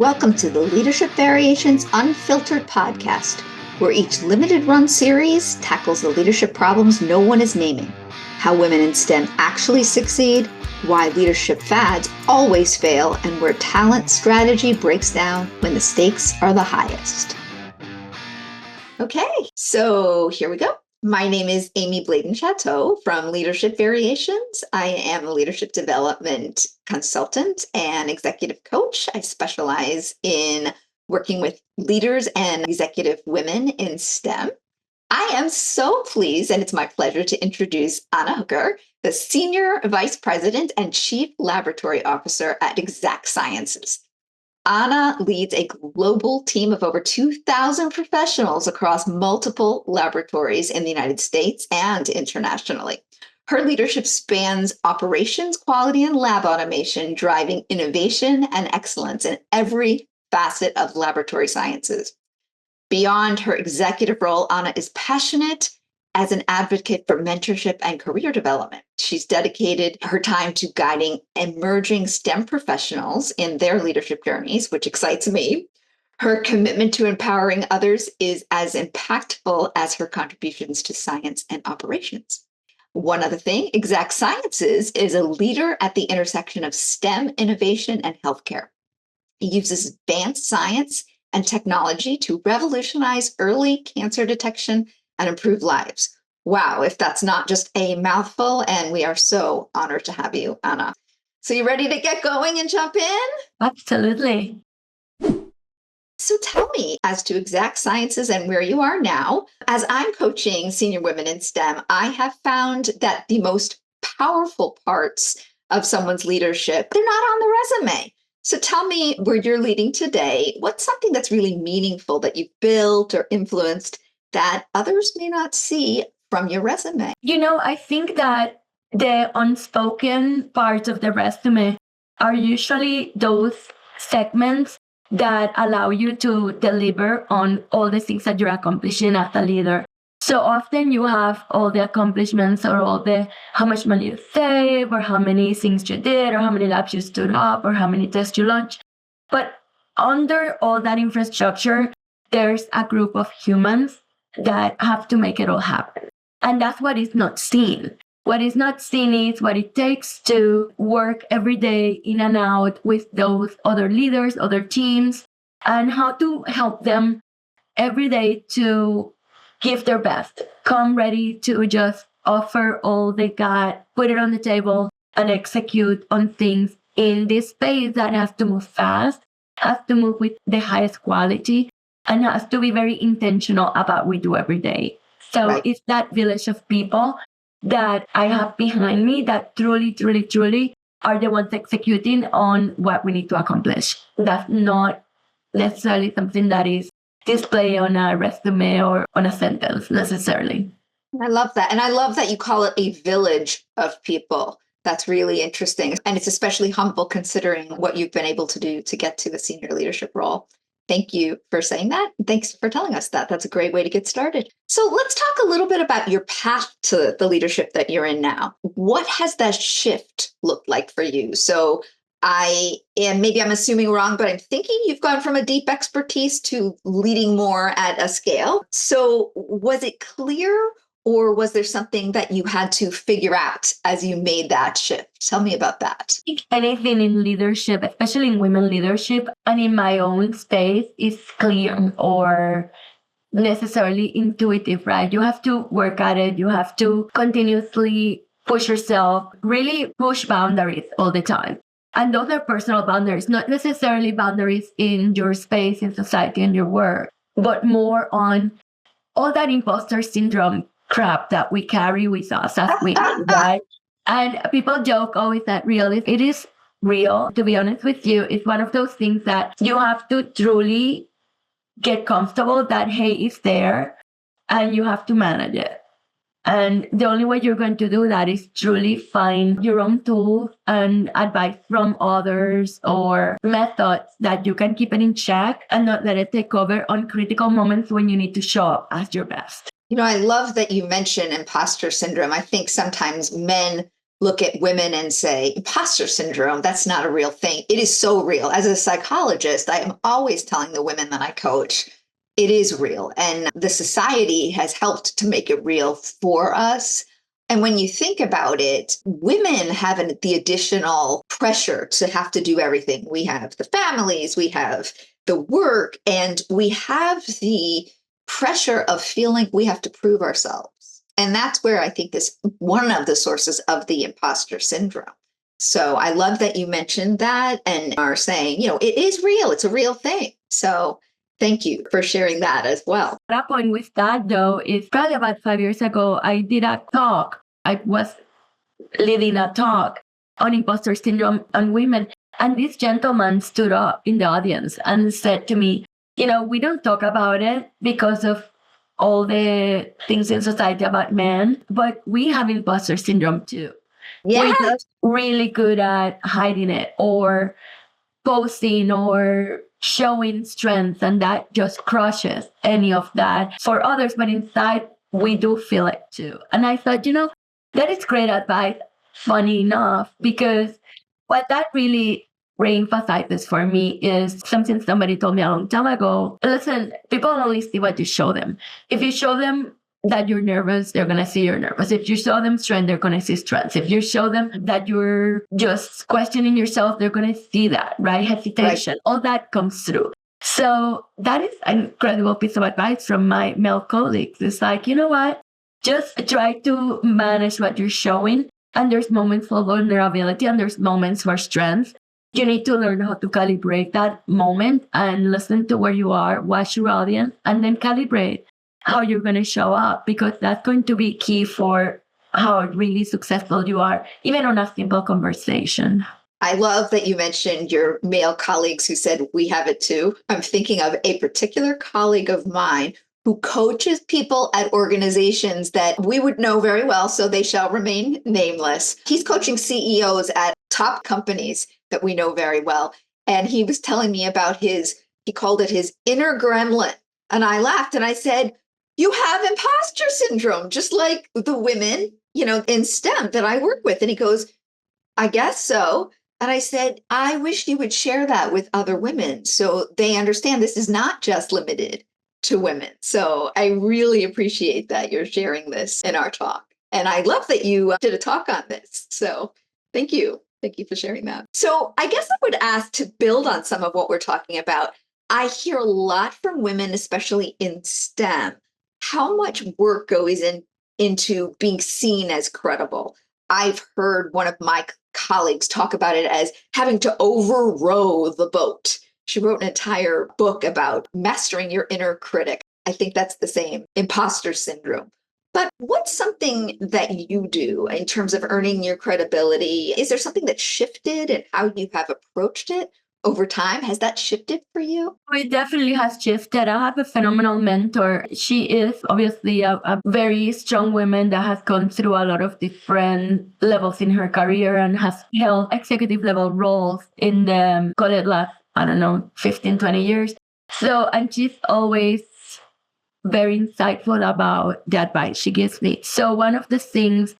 Welcome to the Leadership Variations Unfiltered podcast, where each limited run series tackles the leadership problems no one is naming, how women in STEM actually succeed, why leadership fads always fail, and where talent strategy breaks down when the stakes are the highest. Okay, so here we go. My name is Amy Bladen Shatto from Leadership Variations. I am a leadership development consultant and executive coach. I specialize in working with leaders and executive women in STEM. I am so pleased, and it's my pleasure to introduce Anna Hooker, the Senior Vice President and Chief Laboratory Officer at Exact Sciences. Anna leads a global team of over 2,000 professionals across multiple laboratories in the United States and internationally. Her leadership spans operations, quality, and lab automation, driving innovation and excellence in every facet of laboratory sciences. Beyond her executive role, Anna is passionate as an advocate for mentorship and career development. She's dedicated her time to guiding emerging STEM professionals in their leadership journeys, which excites me. Her commitment to empowering others is as impactful as her contributions to science and operations. One other thing, Exact Sciences is a leader at the intersection of STEM innovation and healthcare. It uses advanced science and technology to revolutionize early cancer detection and improve lives. Wow, if that's not just a mouthful, and we are so honored to have you, Anna. So you ready to get going and jump in? Absolutely. So tell me, as to Exact Sciences and where you are now, as I'm coaching senior women in STEM, I have found that the most powerful parts of someone's leadership, they're not on the resume. So tell me where you're leading today. What's something that's really meaningful that you've built or influenced that others may not see from your resume? I think that the unspoken parts of the resume are usually those segments that allow you to deliver on all the things that you're accomplishing as a leader. So often you have all the accomplishments or all the how much money you save or how many things you did or how many labs you stood up or how many tests you launched. But under all that infrastructure, there's a group of humans that have to make it all happen. And that's what is not seen. What is not seen is what it takes to work every day in and out with those other leaders, other teams, and how to help them every day to give their best, come ready to just offer all they got, put it on the table, and execute on things in this space that has to move fast, has to move with the highest quality, and has to be very intentional about what we do every day. So Right. It's that village of people that I have behind me that truly, truly, truly are the ones executing on what we need to accomplish. That's not necessarily something that is displayed on a resume or on a sentence necessarily. I love that. And I love that you call it a village of people. That's really interesting. And it's especially humble considering what you've been able to do to get to the senior leadership role. Thank you for saying that. Thanks for telling us that. That's a great way to get started. So let's talk a little bit about your path to the leadership that you're in now. What has that shift looked like for you? So maybe I'm assuming wrong, but I'm thinking you've gone from a deep expertise to leading more at a scale. So was it clear, or was there something that you had to figure out as you made that shift? Tell me about that. I think anything in leadership, especially in women leadership and in my own space, is clear or necessarily intuitive, right? You have to work at it. You have to continuously push yourself, really push boundaries all the time. And those are personal boundaries, not necessarily boundaries in your space, in society, and your work, but more on all that imposter syndrome crap that we carry with us as women, right? And people joke, oh, is that real? It is real. To be honest with you, it's one of those things that you have to truly get comfortable that, hey, it's there, and you have to manage it. And the only way you're going to do that is truly find your own tools and advice from others or methods that you can keep it in check and not let it take over on critical moments when you need to show up as your best. I love that you mention imposter syndrome. I think sometimes men look at women and say, imposter syndrome, that's not a real thing. It is so real. As a psychologist, I am always telling the women that I coach, it is real. And the society has helped to make it real for us. And when you think about it, women have the additional pressure to have to do everything. We have the families, we have the work, and we have the pressure of feeling we have to prove ourselves. And that's where I think is one of the sources of the imposter syndrome. So I love that you mentioned that and are saying, it is real. It's a real thing. So thank you for sharing that as well. That point with that, though, is probably about 5 years ago, I did a talk. I was leading a talk on imposter syndrome on women. And this gentleman stood up in the audience and said to me, we don't talk about it because of all the things in society about men, but we have imposter syndrome too. Yeah. We're just really good at hiding it or posting or showing strength, and that just crushes any of that for others. But inside, we do feel it too. And I thought, that is great advice, funny enough, because what that really re-emphasizes for me is something somebody told me a long time ago. Listen, people only see what you show them. If you show them that you're nervous, they're going to see you're nervous. If you show them strength, they're going to see strength. If you show them that you're just questioning yourself, they're going to see that, right? Hesitation, right. All that comes through. So that is an incredible piece of advice from my male colleagues. It's like, you know what? Just try to manage what you're showing. And there's moments for vulnerability and there's moments for strength. You need to learn how to calibrate that moment and listen to where you are, watch your audience, and then calibrate how you're going to show up, because that's going to be key for how really successful you are, even on a simple conversation. I love that you mentioned your male colleagues who said, we have it too. I'm thinking of a particular colleague of mine who coaches people at organizations that we would know very well, so they shall remain nameless. He's coaching CEOs at top companies that we know very well. And he was telling me about he called it his inner gremlin. And I laughed and I said, you have imposter syndrome, just like the women, in STEM that I work with. And he goes, I guess so. And I said, I wish you would share that with other women so they understand this is not just limited to women. So I really appreciate that you're sharing this in our talk. And I love that you did a talk on this. So thank you. Thank you for sharing that. So I guess I would ask, to build on some of what we're talking about, I hear a lot from women, especially in STEM, how much work goes into being seen as credible. I've heard one of my colleagues talk about it as having to overrow the boat. She wrote an entire book about mastering your inner critic. I think that's the same, imposter syndrome. But what's something that you do in terms of earning your credibility? Is there something that shifted in how you have approached it over time? Has that shifted for you? It definitely has shifted. I have a phenomenal mentor. She is obviously a very strong woman that has gone through a lot of different levels in her career and has held executive level roles in the, call it last, 15, 20 years. So, and she's always very insightful about the advice she gives me. So one of the things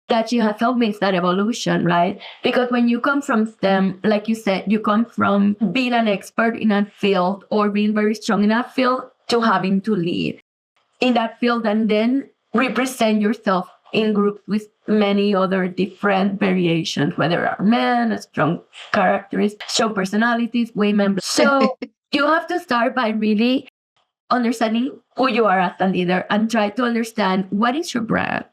that she has helped me is that evolution, right? Because when you come from STEM, like you said, you come from being an expert in a field or being very strong in a field to having to lead in that field and then represent yourself in groups with many other different variations, whether are men, strong characteristics, strong personalities, women. So you have to start by really understanding who you are as a leader and try to understand what is your brand.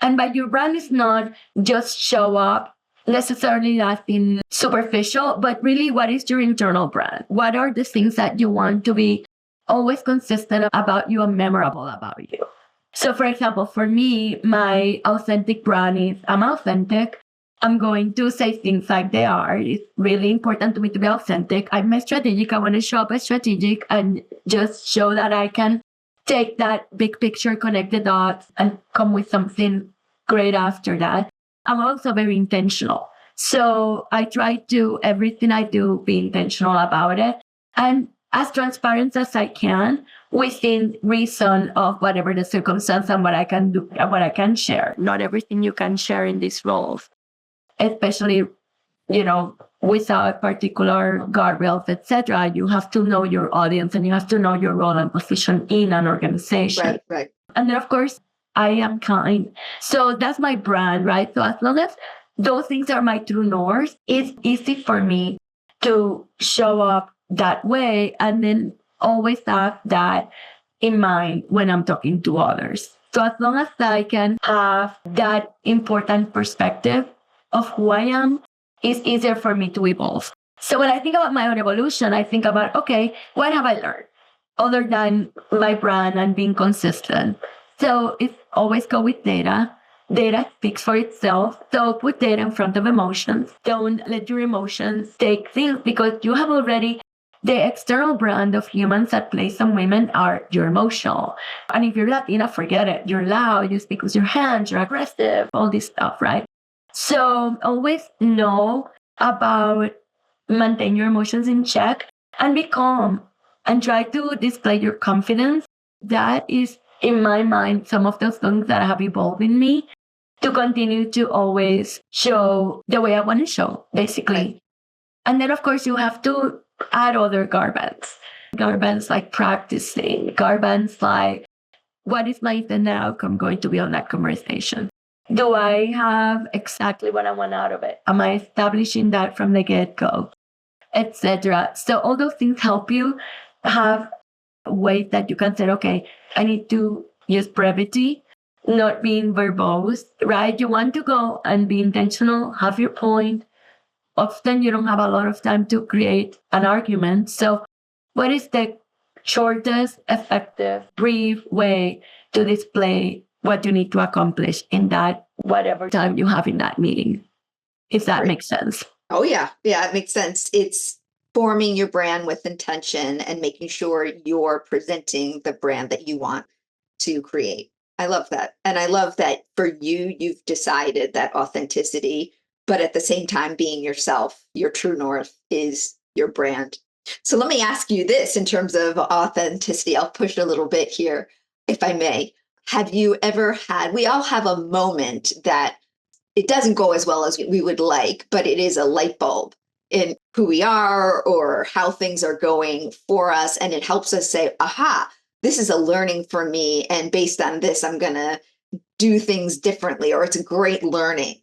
And by your brand is not just show up necessarily as in superficial, but really what is your internal brand? What are the things that you want to be always consistent about you and memorable about you? So for example, for me, my authentic brand is I'm authentic. I'm going to say things like they are. It's really important to me to be authentic. I'm strategic. I want to show up as strategic and just show that I can take that big picture, connect the dots, and come with something great after that. I'm also very intentional. So I try to, everything I do, be intentional about it. And as transparent as I can within reason of whatever the circumstance and what I can do, what I can share. Not everything you can share in these roles. especially, without particular guardrails, etc. You have to know your audience and you have to know your role and position in an organization. Right, right. And then, of course, I am kind. So that's my brand, right? So as long as those things are my true north, it's easy for me to show up that way and then always have that in mind when I'm talking to others. So as long as I can have that important perspective of who I am, it's easier for me to evolve. So when I think about my own evolution, I think about, okay, what have I learned other than my brand and being consistent? So it's always go with data. Data speaks for itself. So put data in front of emotions. Don't let your emotions take things because you have already the external brand of humans that place on women are you're emotional. And if you're Latina, forget it. You're loud, you speak with your hands, you're aggressive, all this stuff, right? So always know about maintain your emotions in check and be calm and try to display your confidence. That is, in my mind, some of those things that have evolved in me to continue to always show the way I want to show, basically. Right. And then, of course, you have to add other garbands. Garbands like practicing, garbands like what is my intended outcome going to be on that conversation? Do I have exactly what I want out of it? Am I establishing that from the get-go, etc.? So all those things help you have ways that you can say, okay, I need to use brevity, not being verbose, right? You want to go and be intentional, have your point. Often you don't have a lot of time to create an argument. So what is the shortest, effective, brief way to display what you need to accomplish in that whatever time you have in that meeting? If that makes sense. Oh, yeah. Yeah, it makes sense. It's forming your brand with intention and making sure you're presenting the brand that you want to create. I love that. And I love that for you, you've decided that authenticity, but at the same time, being yourself, your true north is your brand. So let me ask you this in terms of authenticity. I'll push a little bit here, if I may. Have you ever had, we all have a moment that it doesn't go as well as we would like, but it is a light bulb in who we are or how things are going for us. And it helps us say, aha, this is a learning for me. And based on this, I'm going to do things differently, or it's a great learning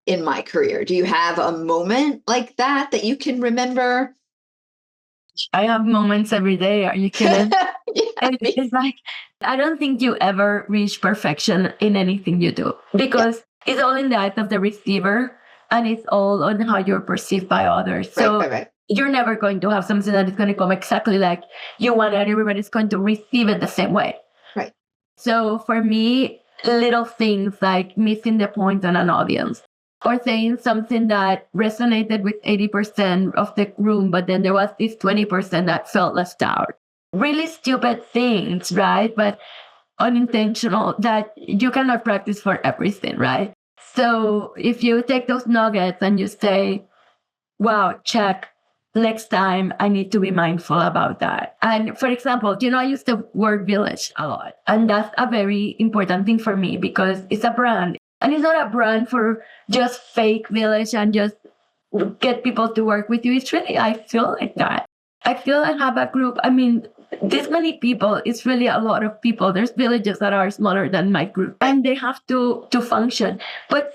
in my career. Do you have a moment like that that you can remember? I have moments every day. Are you kidding? Yeah, it's like, I don't think you ever reach perfection in anything you do because it's all in the eyes of the receiver and it's all on how you're perceived by others. So you're never going to have something that is going to come exactly like you want it. Everybody's going to receive it the same way. Right. So for me, little things like missing the point on an audience or saying something that resonated with 80% of the room, but then there was this 20% that felt left out. Really stupid things, right? But unintentional that you cannot practice for everything, right? So if you take those nuggets and you say, wow, check, next time I need to be mindful about that. And for example, I use the word village a lot. And that's a very important thing for me because it's a brand. And it's not a brand for just fake village and just get people to work with you. It's really, I feel like that. I feel I have a group. I mean, this many people, it's really a lot of people. There's villages that are smaller than my group and they have to function. But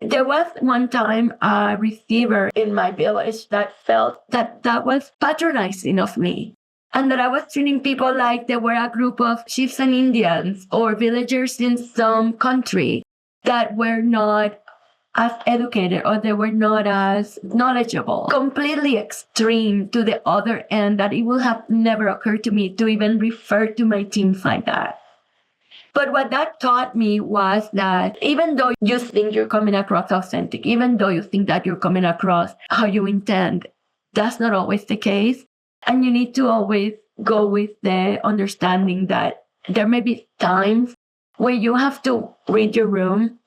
there was one time a receiver in my village that felt that was patronizing of me. And that I was treating people like they were a group of chiefs and Indians or villagers in some country that were not as educated or they were not as knowledgeable. Completely extreme to the other end that it would have never occurred to me to even refer to my teams like that. But what that taught me was that even though you think you're coming across authentic, even though you think that you're coming across how you intend, that's not always the case. And you need to always go with the understanding that there may be times where you have to read your room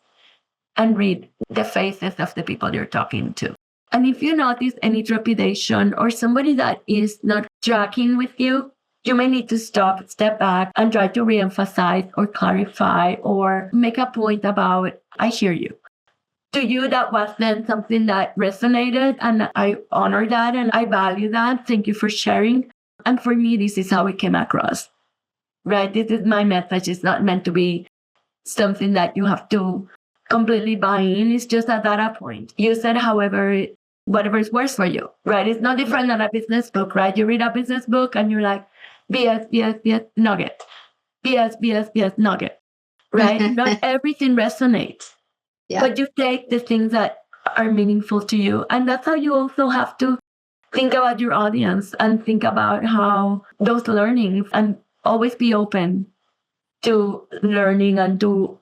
and read the faces of the people you're talking to. And if you notice any trepidation or somebody that is not tracking with you, you may need to stop, step back, and try to reemphasize or clarify or make a point about, I hear you. to you, that was then something that resonated, and I honor that and I value that. Thank you for sharing. And for me, this is how it came across, right? This is my message. It's not meant to be something that you have to completely buy in. It's just a data point. You said, however, whatever is worse for you, right? It's no different than a business book, right? You read a business book and you're like, BS, nugget. BS, nugget, right? Not everything resonates. Yeah. But you take the things that are meaningful to you. And that's how you also have to think about your audience and think about how those learnings, and always be open to learning and to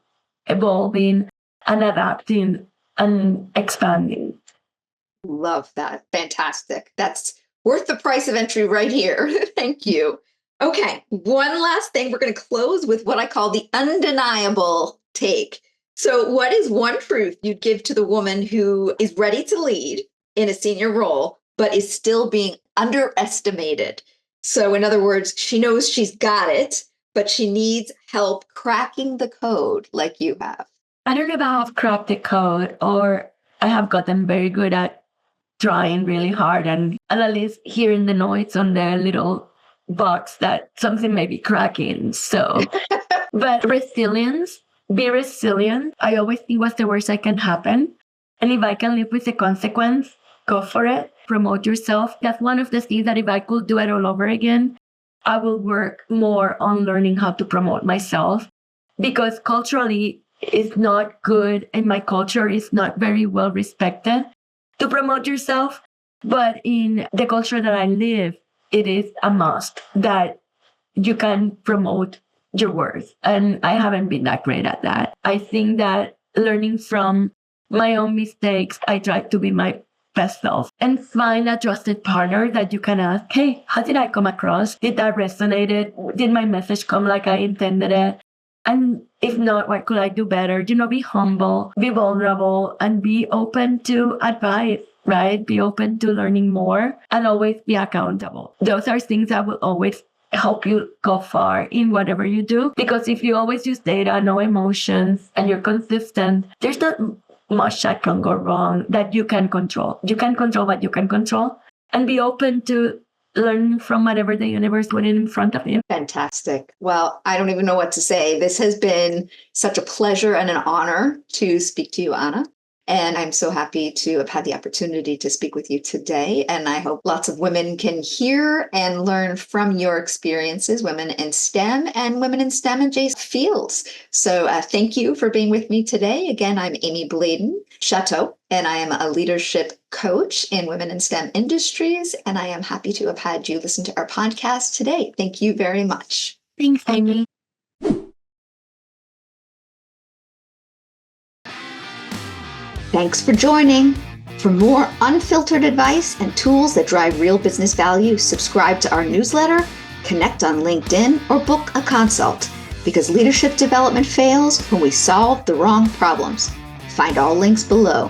evolving and adapting and expanding. Love that. Fantastic. That's worth the price of entry right here. Thank you. Okay. One last thing. We're going to close with what I call the undeniable take. So what is one truth you'd give to the woman who is ready to lead in a senior role, but is still being underestimated? So in other words, she knows she's got it, but she needs help cracking the code like you have. I don't know about I've cracked the code, or I have gotten very good at trying really hard and at least hearing the noise on the little box that something may be cracking. So, but resilience. Be resilient. I always think what's the worst that can happen. And if I can live with the consequence, go for it. Promote yourself. That's one of the things that if I could do it all over again, I will work more on learning how to promote myself, because culturally it's not good. And my culture is not very well respected to promote yourself. But in the culture that I live, it is a must that you can promote your worth. And I haven't been that great at that. I think that learning from my own mistakes, I try to be my best self and find a trusted partner that you can ask, hey, how did I come across? Did that resonate? Did my message come like I intended it? And if not, what could I do better? Be humble, be vulnerable, and be open to advice, right? Be open to learning more and always be accountable. Those are things that will always help you go far in whatever you do. Because if you always use data, no emotions, and you're consistent, there's not much that can go wrong that you can control. You can control what you can control, and be open to learn from whatever the universe put in front of you. Fantastic. Well, I don't even know what to say. This has been such a pleasure and an honor to speak to you, Anna. And I'm so happy to have had the opportunity to speak with you today. And I hope lots of women can hear and learn from your experiences, women in STEM and women in STEM adjacent fields. So thank you for being with me today. Again, I'm Amy Bladen Shatto, and I am a leadership coach in women in STEM industries. And I am happy to have had you listen to our podcast today. Thank you very much. Thanks, Amy. Thanks for joining. For more unfiltered advice and tools that drive real business value, subscribe to our newsletter, connect on LinkedIn, or book a consult, because leadership development fails when we solve the wrong problems. Find all links below.